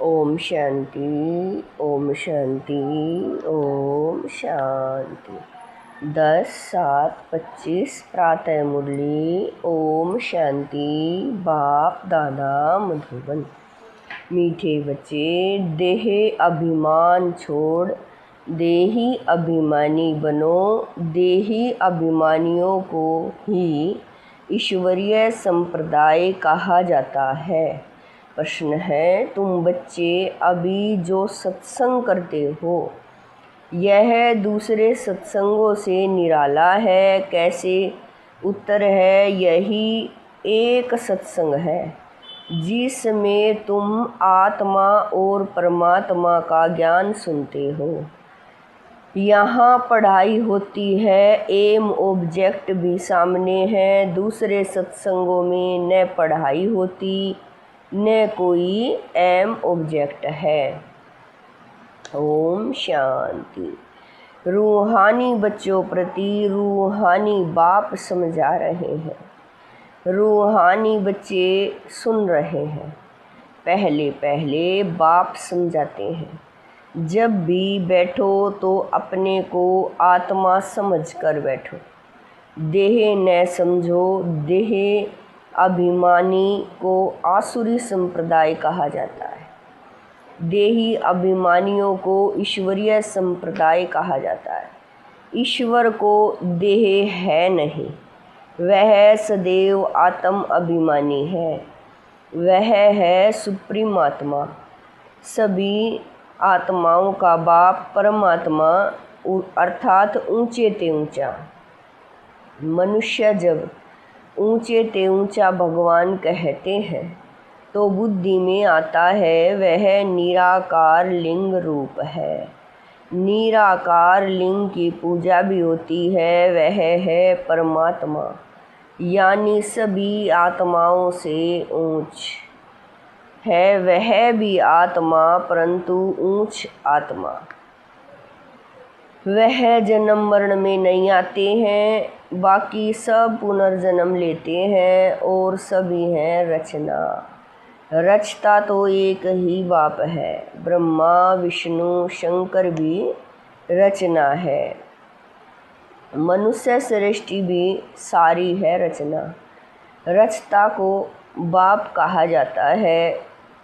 ओम शांति, ओम शांति, ओम शांति। 10/7/25 प्रातः मुरली। ओम शांति। बाप दादा मधुबन। मीठे बच्चे, देह अभिमान छोड़ देही अभिमानी बनो। देही अभिमानियों को ही ईश्वरीय संप्रदाय कहा जाता है। प्रश्न है, तुम बच्चे अभी जो सत्संग करते हो यह दूसरे सत्संगों से निराला है कैसे? उत्तर है, यही एक सत्संग है जिसमें तुम आत्मा और परमात्मा का ज्ञान सुनते हो। यहाँ पढ़ाई होती है, एम ऑब्जेक्ट भी सामने है। दूसरे सत्संगों में न पढ़ाई होती न कोई एम ऑब्जेक्ट है। ओम शांति। रूहानी बच्चों प्रति रूहानी बाप समझा रहे हैं। रूहानी बच्चे सुन रहे हैं। पहले पहले बाप समझाते हैं। जब भी बैठो तो अपने को आत्मा समझकर बैठो। देह न समझो। देह अभिमानी को आसुरी संप्रदाय कहा जाता है। देही अभिमानियों को ईश्वरीय संप्रदाय कहा जाता है। ईश्वर को देह है नहीं, वह सदैव आत्म अभिमानी है। वह है सुप्रीम आत्मा, सभी आत्माओं का बाप परमात्मा अर्थात ऊंचे ते ऊंचा। मनुष्य जब ऊंचे ते ऊंचा भगवान कहते हैं तो बुद्धि में आता है वह निराकार लिंग रूप है। निराकार लिंग की पूजा भी होती है। वह है परमात्मा, यानी सभी आत्माओं से ऊंच है। वह भी आत्मा परंतु ऊंच आत्मा। वह जन्म मरण में नहीं आते हैं, बाकी सब पुनर्जन्म लेते हैं और सभी हैं रचना। रचता तो एक ही बाप है। ब्रह्मा विष्णु शंकर भी रचना है। मनुष्य सृष्टि भी सारी है रचना। रचता को बाप कहा जाता है।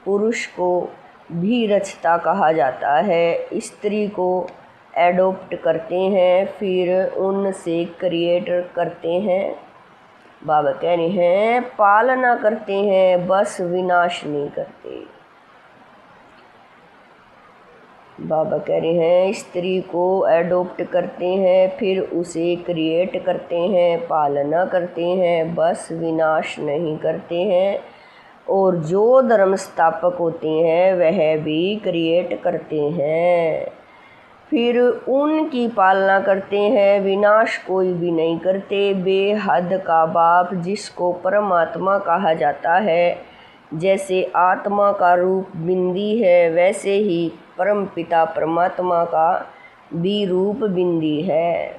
पुरुष को भी रचता कहा जाता है। स्त्री को एडॉप्ट करते हैं, फिर उनसे क्रिएट करते हैं। बाबा कह रहे हैं पालना करते हैं, बस विनाश नहीं करते। बाबा कह रहे हैं स्त्री को एडॉप्ट करते हैं, फिर उसे क्रिएट करते हैं, पालना करते हैं, बस विनाश नहीं करते हैं। और जो धर्म स्थापक होते हैं वह भी क्रिएट करते हैं, फिर उनकी पालना करते हैं। विनाश कोई भी नहीं करते। बेहद का बाप जिसको परमात्मा कहा जाता है, जैसे आत्मा का रूप बिंदी है वैसे ही परम पिता परमात्मा का भी रूप बिंदी है।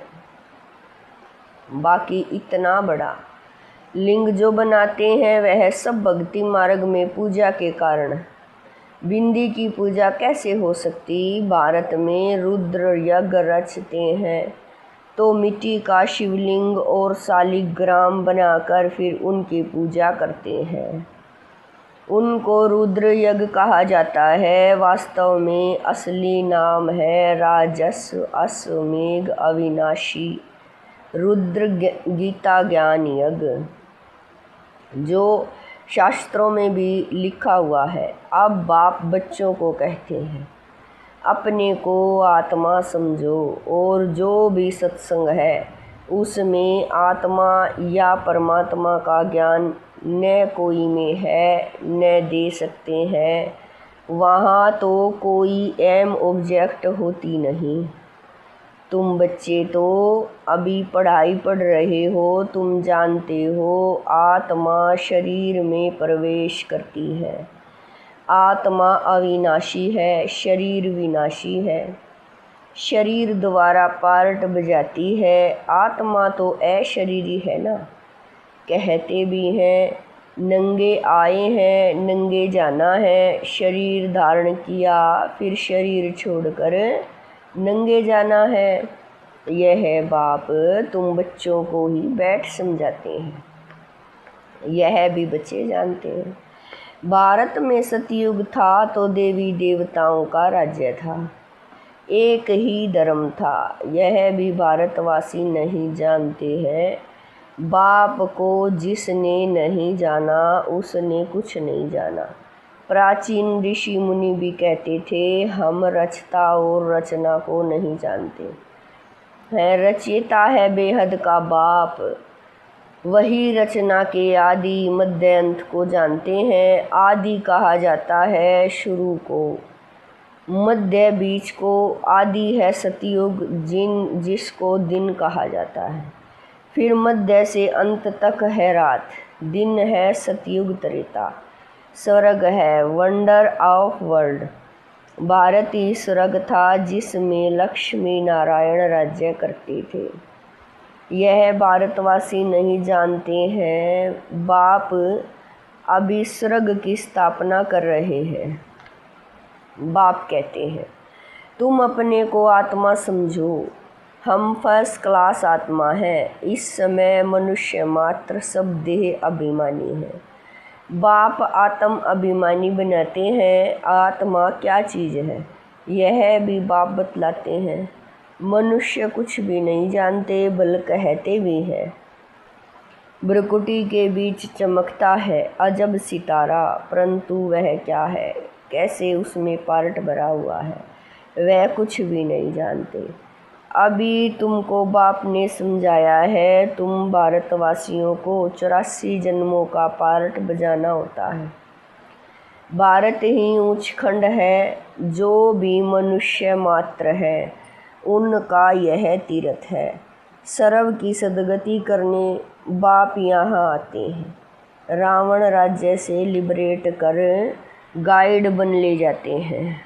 बाकी इतना बड़ा लिंग जो बनाते हैं वह सब भक्ति मार्ग में पूजा के कारण। बिंदी की पूजा कैसे हो सकती? भारत में रुद्र यज्ञ रचते हैं तो मिट्टी का शिवलिंग और शालिग्राम बनाकर फिर उनकी पूजा करते हैं। उनको रुद्र यज्ञ कहा जाता है। वास्तव में असली नाम है राजस्व अश्वमेघ अविनाशी रुद्र गीता ज्ञान यज्ञ, जो शास्त्रों में भी लिखा हुआ है। अब बाप बच्चों को कहते हैं अपने को आत्मा समझो और जो भी सत्संग है उसमें आत्मा या परमात्मा का ज्ञान न कोई में है न दे सकते हैं। वहाँ तो कोई एम ऑब्जेक्ट होती नहीं। तुम बच्चे तो अभी पढ़ाई पढ़ रहे हो। तुम जानते हो आत्मा शरीर में प्रवेश करती है। आत्मा अविनाशी है, शरीर विनाशी है। शरीर द्वारा पार्ट बजाती है। आत्मा तो अशरीरी है ना। कहते भी हैं नंगे आए हैं नंगे जाना है, शरीर धारण किया फिर शरीर छोड़कर नंगे जाना है। यह बाप तुम बच्चों को ही बैठ समझाते हैं, यह भी बच्चे जानते हैं। भारत में सतयुग था तो देवी देवताओं का राज्य था, एक ही धर्म था, यह भी भारतवासी नहीं जानते हैं। बाप को जिसने नहीं जाना उसने कुछ नहीं जाना। प्राचीन ऋषि मुनि भी कहते थे हम रचता और रचना को नहीं जानते हैं। रचयिता है बेहद का बाप, वही रचना के आदि मध्य अंत को जानते हैं। आदि कहा जाता है शुरू को, मध्य बीच को। आदि है सतयुग जिसको दिन कहा जाता है, फिर मध्य से अंत तक है रात, दिन है सतयुग त्रेता। स्वर्ग है वंडर ऑफ वर्ल्ड, भारत ही स्वर्ग था जिसमें लक्ष्मी नारायण राज्य करते थे। यह भारतवासी नहीं जानते हैं। बाप अभी स्वर्ग की स्थापना कर रहे हैं। बाप कहते हैं तुम अपने को आत्मा समझो, हम फर्स्ट क्लास आत्मा हैं। इस समय मनुष्य मात्र सब देह अभिमानी है। बाप आत्म अभिमानी बनाते हैं। आत्मा क्या चीज़ है यह भी बाप बतलाते हैं। मनुष्य कुछ भी नहीं जानते बल्कि कहते भी हैं। भ्रुकुटी के बीच चमकता है अजब सितारा, परंतु वह क्या है, कैसे उसमें पार्ट भरा हुआ है, वह कुछ भी नहीं जानते। अभी तुमको बाप ने समझाया है, तुम भारतवासियों को 84 जन्मों का पार्ट बजाना होता है। भारत ही ऊंच खंड है, जो भी मनुष्य मात्र है उनका यह तीर्थ है। सर्व की सदगति करने बाप यहाँ आते हैं। रावण राज्य से लिबरेट कर गाइड बन ले जाते हैं।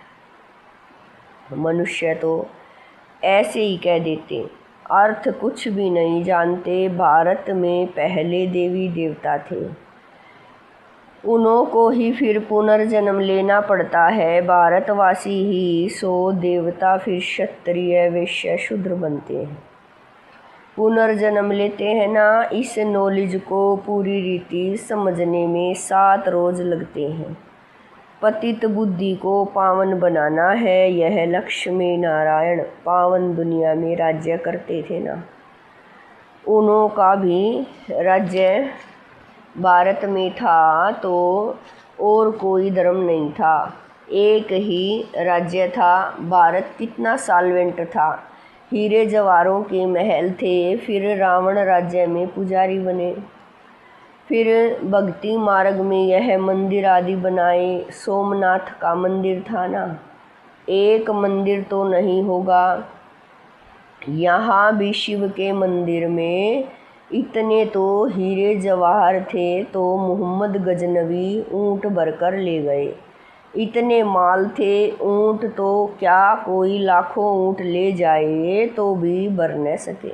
मनुष्य तो ऐसे ही कह देते, अर्थ कुछ भी नहीं जानते। भारत में पहले देवी देवता थे, उन्हों को ही फिर पुनर्जन्म लेना पड़ता है। भारतवासी ही सो देवता फिर क्षत्रिय वैश्य शूद्र बनते हैं, पुनर्जन्म लेते हैं ना। इस नॉलेज को पूरी रीति समझने में 7 रोज लगते हैं। पतित बुद्धि को पावन बनाना है, यह लक्ष्मी नारायण पावन दुनिया में राज्य करते थे ना। उन्हों का भी राज्य भारत में था तो और कोई धर्म नहीं था, एक ही राज्य था। भारत कितना साल्वेंट था, हीरे जवाहरों के महल थे। फिर रावण राज्य में पुजारी बने, फिर भक्ति मार्ग में यह मंदिर आदि बनाए। सोमनाथ का मंदिर था ना, एक मंदिर तो नहीं होगा। यहाँ भी शिव के मंदिर में इतने तो हीरे जवाहर थे तो मोहम्मद गजनवी ऊँट भरकर ले गए। इतने माल थे, ऊँट तो क्या कोई लाखों ऊँट ले जाए तो भी भर न सके।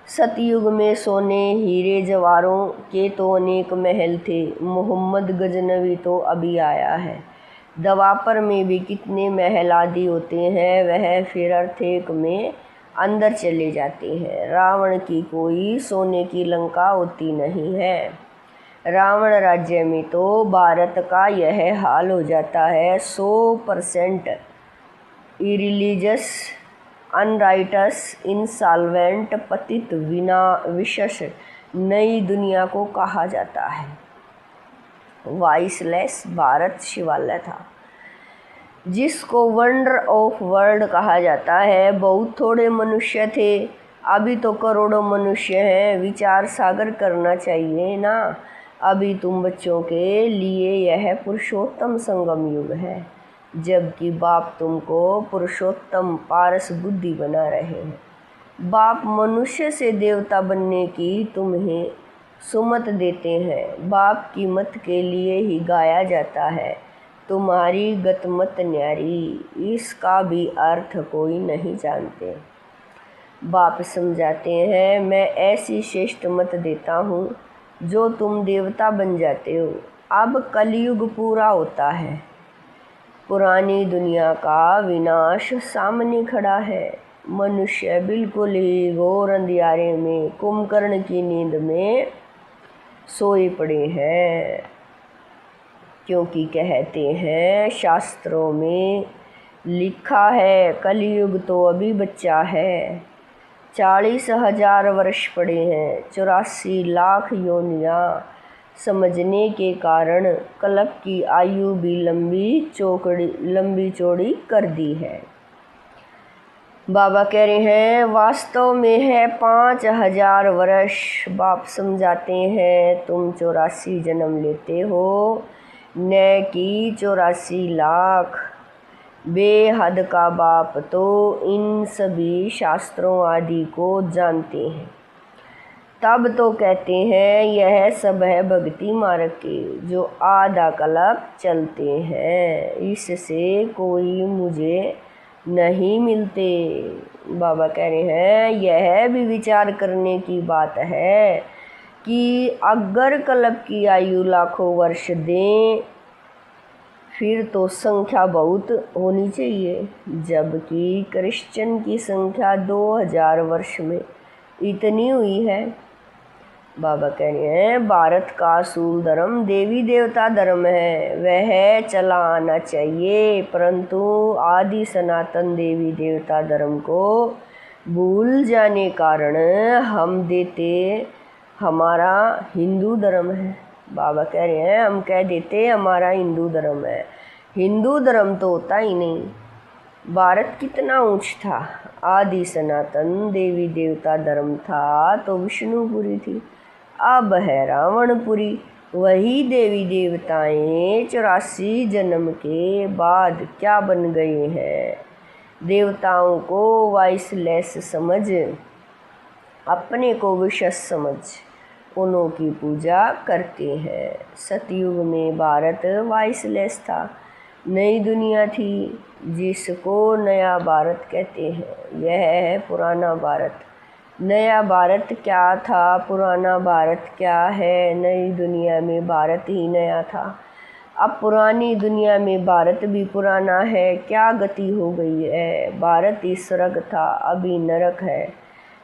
सतयुग में सोने हीरे जवाहरों के तो अनेक महल थे, मोहम्मद गजनवी तो अभी आया है। द्वापर में भी कितने महल आदि होते हैं, वह फिर अर्थेक में अंदर चले जाते हैं। रावण की कोई सोने की लंका होती नहीं है। रावण राज्य में तो भारत का यह हाल हो जाता है। 100% इरिलीजियस, अनराइटस, इंसॉल्वेंट, पतित, विशेष नई दुनिया को कहा जाता है। वाइसलेस भारत शिवालय था, जिसको वंडर ऑफ वर्ल्ड कहा जाता है। बहुत थोड़े मनुष्य थे, अभी तो करोड़ों मनुष्य हैं। विचार सागर करना चाहिए ना। अभी तुम बच्चों के लिए यह पुरुषोत्तम संगम युग है, जबकि बाप तुमको पुरुषोत्तम पारस बुद्धि बना रहे हैं। बाप मनुष्य से देवता बनने की तुम्हें सुमत देते हैं। बाप की मत के लिए ही गाया जाता है, तुम्हारी गतमत न्यारी, इसका भी अर्थ कोई नहीं जानते। बाप समझाते हैं, मैं ऐसी श्रेष्ठ मत देता हूँ जो तुम देवता बन जाते हो। अब कलयुग पूरा होता है, पुरानी दुनिया का विनाश सामने खड़ा है। मनुष्य बिल्कुल ही घोर अंधियारे में कुंभकर्ण की नींद में सोए पड़े हैं, क्योंकि कहते हैं शास्त्रों में लिखा है कलयुग तो अभी बच्चा है। 40,000 वर्ष पड़े हैं, 84 लाख योनियाँ समझने के कारण कल्प की आयु भी लंबी चौड़ी कर दी है। बाबा कह रहे हैं वास्तव में है 5,000 वर्ष। बाप समझाते हैं तुम 84 जन्म लेते हो, न कि 84 लाख। बेहद का बाप तो इन सभी शास्त्रों आदि को जानते हैं, तब तो कहते हैं यह सब है भक्ति मार्ग के जो आधा कल्प चलते हैं, इससे कोई मुझे नहीं मिलते। बाबा कह रहे हैं यह भी विचार करने की बात है कि अगर कल्प की आयु लाखों वर्ष दें फिर तो संख्या बहुत होनी चाहिए, जबकि क्रिश्चियन की संख्या 2000 वर्ष में इतनी हुई है। बाबा कह रहे हैं भारत का असूल धर्म देवी देवता धर्म है, वह चला आना चाहिए, परंतु आदि सनातन देवी देवता धर्म को भूल जाने कारण हम देते हमारा हिंदू धर्म है। बाबा कह रहे हैं हम कह देते हमारा हिंदू धर्म है, हिंदू धर्म तो होता ही नहीं। भारत कितना ऊंच था, आदि सनातन देवी देवता धर्म था तो विष्णुपुरी थी, अब है रावणपुरी। वही देवी देवताएं 84 जन्म के बाद क्या बन गए हैं। देवताओं को वाइसलेस समझ, अपने को विशेष समझ उन्हों की पूजा करते हैं। सतयुग में भारत वाइसलेस था, नई दुनिया थी जिसको नया भारत कहते हैं। यह है पुराना भारत। नया भारत क्या था, पुराना भारत क्या है। नई दुनिया में भारत ही नया था, अब पुरानी दुनिया में भारत भी पुराना है। क्या गति हो गई है। भारत ही स्वर्ग था, अभी नरक है।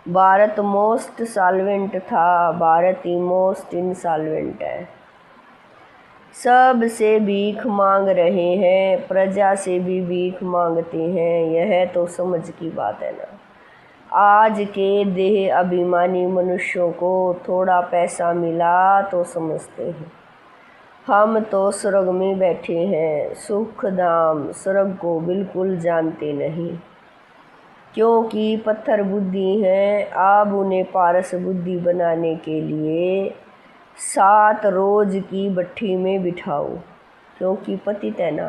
भारत मोस्ट सॉल्वेंट था, भारत ही मोस्ट इनसॉल्वेंट है। सब से भीख मांग रहे हैं, प्रजा से भी भीख मांगते हैं। यह तो समझ की बात है ना। आज के देह अभिमानी मनुष्यों को थोड़ा पैसा मिला तो समझते हैं हम तो स्वर्ग में बैठे हैं। सुख धाम स्वर्ग को बिल्कुल जानते नहीं, क्योंकि पत्थर बुद्धि हैं। आप उन्हें पारस बुद्धि बनाने के लिए 7 रोज की भट्ठी में बिठाओ, क्योंकि पतित है ना।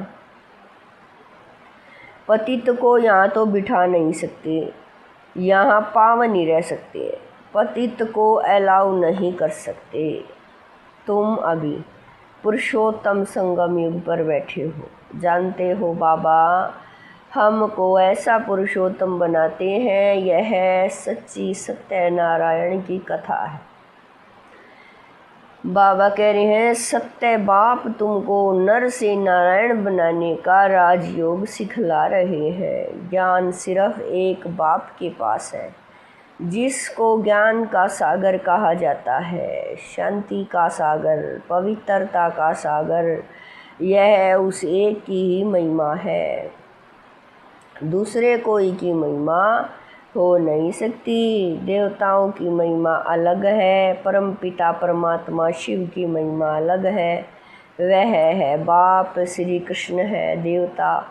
पतित को यहाँ तो बिठा नहीं सकते, यहाँ पावन ही रह सकते, पतित को अलाउ नहीं कर सकते। तुम अभी पुरुषोत्तम संगम युग पर बैठे हो, जानते हो बाबा हमको ऐसा पुरुषोत्तम बनाते हैं। यह सच्ची सत्यनारायण की कथा है। बाबा कह रहे हैं सत्य बाप तुमको नर से नारायण बनाने का राजयोग सिखला रहे हैं। ज्ञान सिर्फ एक बाप के पास है, जिसको ज्ञान का सागर कहा जाता है, शांति का सागर, पवित्रता का सागर। यह उस एक की ही महिमा है, दूसरे कोई की महिमा हो नहीं सकती। देवताओं की महिमा अलग है, परमपिता परमात्मा शिव की महिमा अलग है। वह है बाप, श्री कृष्ण है देवता।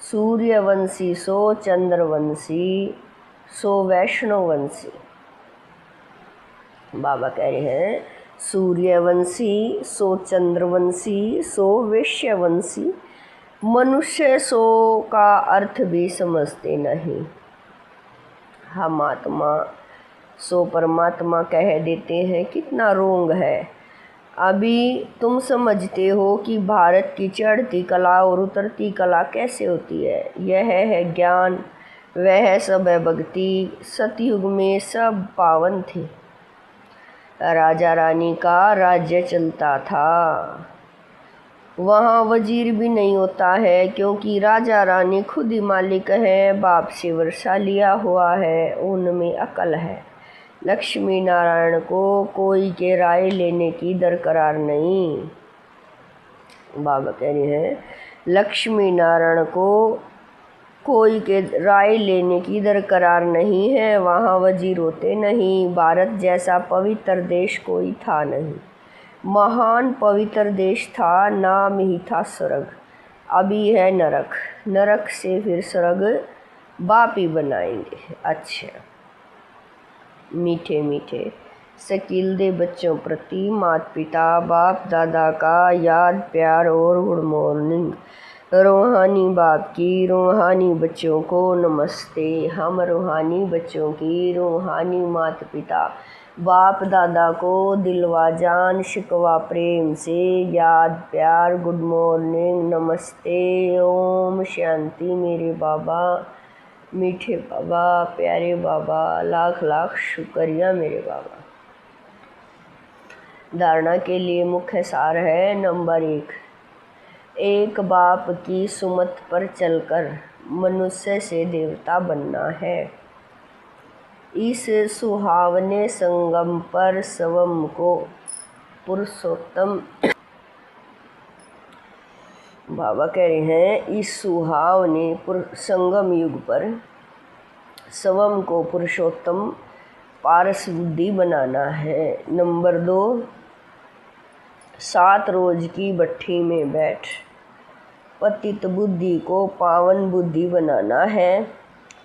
सूर्यवंशी सो चंद्रवंशी सो वैष्णववंशी। बाबा कह रहे हैं सूर्यवंशी सो चंद्रवंशी सो वैश्यवंशी। मनुष्य सो का अर्थ भी समझते नहीं। हम आत्मा सो परमात्मा कह देते हैं, कितना रोंग है। अभी तुम समझते हो कि भारत की चढ़ती कला और उतरती कला कैसे होती है। यह है ज्ञान, वह सब है भक्ति। सतयुग में सब पावन थे, राजा रानी का राज्य चलता था। वहाँ वजीर भी नहीं होता है, क्योंकि राजा रानी खुद ही मालिक है, बाप से वर्षा लिया हुआ है, उनमें अकल है। लक्ष्मी नारायण को कोई के राय लेने की दरकार नहीं। बाबा कह रहे हैं लक्ष्मी नारायण को कोई के राय लेने की दरकार नहीं है, वहाँ वजीर होते नहीं। भारत जैसा पवित्र देश कोई था नहीं, महान पवित्र देश था, नाम ही था स्वर्ग। अभी है नरक, नरक से फिर स्वर्ग बाप ही बनाएंगे। अच्छा, मीठे मीठे शकीलदे बच्चों प्रति माता पिता बाप दादा का याद प्यार और गुड मॉर्निंग। रूहानी बाप की रूहानी बच्चों को नमस्ते। हम रूहानी बच्चों की रूहानी माता पिता बाप दादा को दिलवा जान शिकवा प्रेम से याद प्यार गुड मॉर्निंग नमस्ते। ओम शांति। मेरे बाबा, मीठे बाबा, प्यारे बाबा, लाख लाख शुक्रिया मेरे बाबा। धारणा के लिए मुख्य सार है। नंबर 1, एक बाप की सुमत पर चलकर मनुष्य से देवता बनना है। इस सुहावने संगम पर स्वयं को पुरुषोत्तम, बाबा कह रहे हैं इस सुहावने संगम युग पर स्वयं को पुरुषोत्तम पारस बुद्धि बनाना है। नंबर 2, 7 रोज की भट्ठी में बैठ पतित बुद्धि को पावन बुद्धि बनाना है।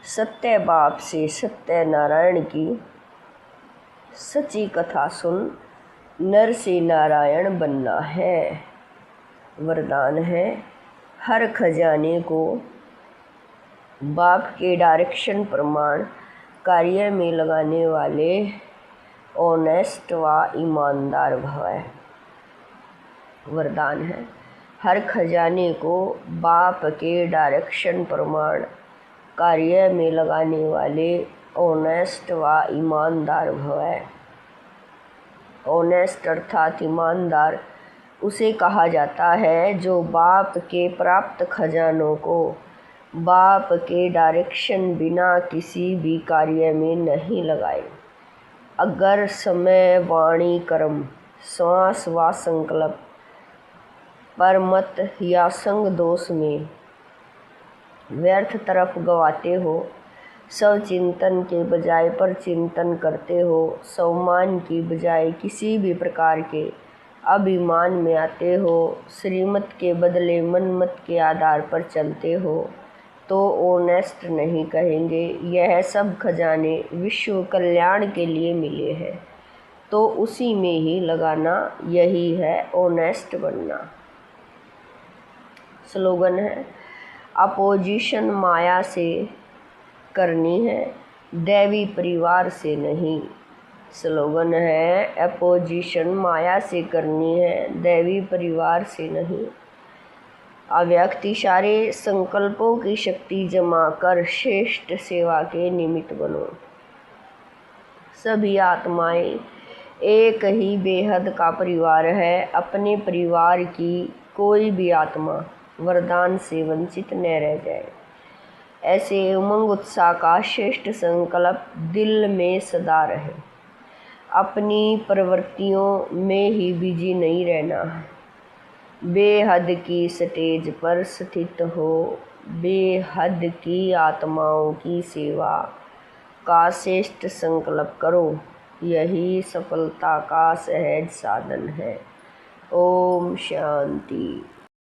सत्य बाप से सत्य नारायण की सच्ची कथा सुन नर से नारायण बनना है। वरदान है, हर खजाने को बाप के डायरेक्शन प्रमाण कार्य में लगाने वाले ऑनेस्ट व ईमानदार भव। वरदान है, हर खजाने को बाप के डायरेक्शन प्रमाण कार्य में लगाने वाले ऑनेस्ट व ईमानदार भव। ऑनेस्ट अर्थात ईमानदार उसे कहा जाता है जो बाप के प्राप्त खजानों को बाप के डायरेक्शन बिना किसी भी कार्य में नहीं लगाए। अगर समय वाणी कर्म श्वास व संकल्प पर मत या संग दोष में व्यर्थ तरफ गवाते हो, स्व चिंतन के बजाय पर चिंतन करते हो, सम्मान की बजाय किसी भी प्रकार के अभिमान में आते हो, श्रीमत के बदले मनमत के आधार पर चलते हो, तो ऑनेस्ट नहीं कहेंगे। यह सब खजाने विश्व कल्याण के लिए मिले हैं, तो उसी में ही लगाना, यही है ऑनेस्ट बनना। स्लोगन है, अपोजिशन माया से करनी है, दैवी परिवार से नहीं। स्लोगन है, अपोजिशन माया से करनी है, दैवी परिवार से नहीं। अव्यक्त इशारे संकल्पों की शक्ति जमा कर श्रेष्ठ सेवा के निमित्त बनो। सभी आत्माएं एक ही बेहद का परिवार है। अपने परिवार की कोई भी आत्मा वरदान से वंचित न रह जाए, ऐसे उमंग उत्साह का श्रेष्ठ संकल्प दिल में सदा रहे। अपनी प्रवृत्तियों में ही बिजी नहीं रहना है, बेहद की स्टेज पर स्थित हो, बेहद की आत्माओं की सेवा का श्रेष्ठ संकल्प करो, यही सफलता का सहज साधन है। ओम शांति।